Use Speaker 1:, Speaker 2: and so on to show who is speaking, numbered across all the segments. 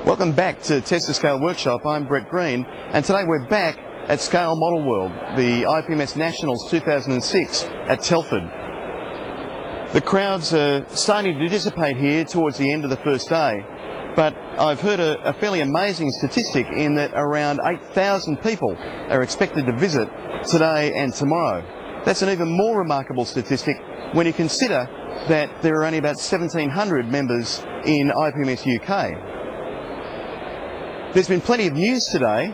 Speaker 1: Welcome back to Testor ScaleWorkshop. I'm Brett Green, and today we're back at ScaleModelworld, the IPMS Nationals 2006 at Telford. The crowds are starting to dissipate here towards the end of the first day, but I've heard a fairly amazing statistic in that around 8,000 people are expected to visit today and tomorrow. That's an even more remarkable statistic when you consider that there are only about 1,700 members in IPMS UK. There's been plenty of news today.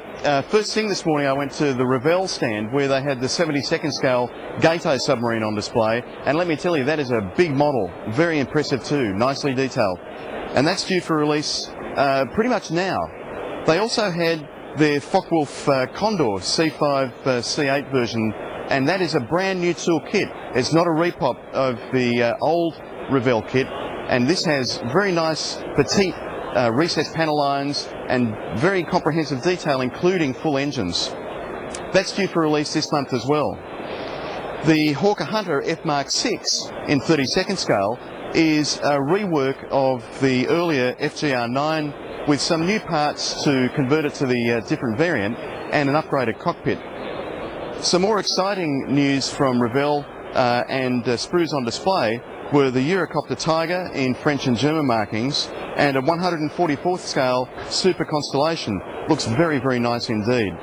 Speaker 1: First thing this morning I went to the Revell stand where they had the 72nd scale Gato submarine on display, and let me tell you, that is a big model, very impressive too, nicely detailed, and that's due for release pretty much now. They also had their Focke-Wulf Condor C5 C8 version, and that is a brand new tool kit. It's not a repop of the old Revell kit, and this has very nice petite recessed panel lines and very comprehensive detail, including full engines. That's due for release this month as well. The Hawker Hunter F Mark VI in 32nd scale is a rework of the earlier FGR9 with some new parts to convert it to the different variant and an upgraded cockpit. Some more exciting news from Revell and sprues on display were the Eurocopter Tiger in French and German markings, and a 144th scale Super Constellation. Looks very, very nice indeed.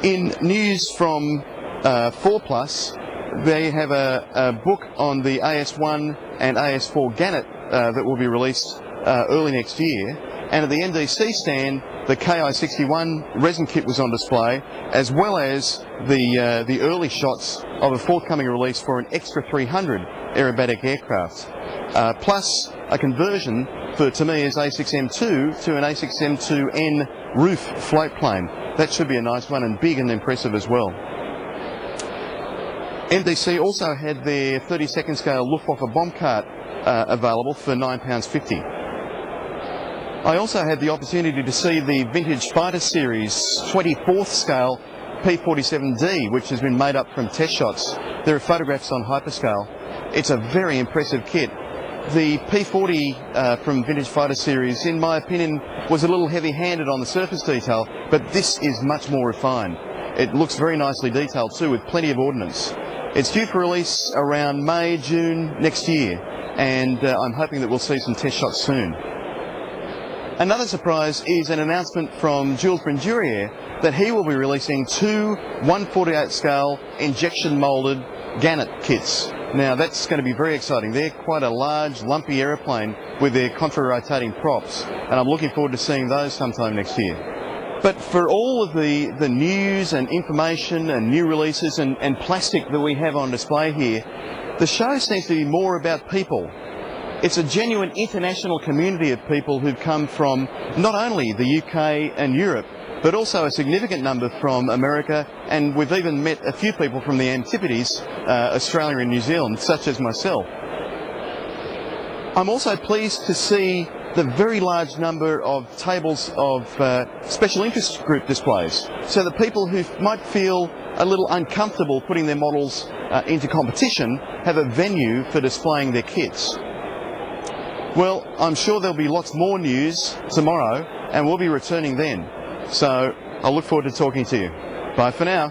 Speaker 1: In news from 4+, they have a book on the AS1 and AS4 Gannet that will be released early next year, and at the NDC stand the KI61 resin kit was on display, as well as the early shots of a forthcoming release for an extra 300 aerobatic aircraft, plus a conversion for Tamiya's A6M2 to an A6M2N roof float plane. That should be a nice one, and big and impressive as well. NDC also had their 32nd scale Luftwaffe bomb cart available for £9.50. I also had the opportunity to see the vintage fighter series 24th scale P-47D, which has been made up from test shots. There are photographs on hyperscale. It's a very impressive kit. The P-40 from vintage fighter series, in my opinion, was a little heavy-handed on the surface detail, but this is much more refined. It looks very nicely detailed too, with plenty of ordnance. It's due for release around May, June next year, and I'm hoping that we'll see some test shots soon. Another surprise is an announcement from Jules Brindurier that he will be releasing two 1/48 scale injection moulded Gannet kits. Now that's going to be very exciting. They're quite a large, lumpy aeroplane with their contra-rotating props, and I'm looking forward to seeing those sometime next year. But for all of the news and information and new releases and plastic that we have on display here, the show seems to be more about people. It's a genuine international community of people who've come from not only the UK and Europe, but also a significant number from America, and we've even met a few people from the Antipodes, Australia and New Zealand, such as myself. I'm also pleased to see the very large number of tables of special interest group displays, so that people who might feel a little uncomfortable putting their models into competition have a venue for displaying their kits. Well, I'm sure there'll be lots more news tomorrow, and we'll be returning then. So I'll look forward to talking to you. Bye for now.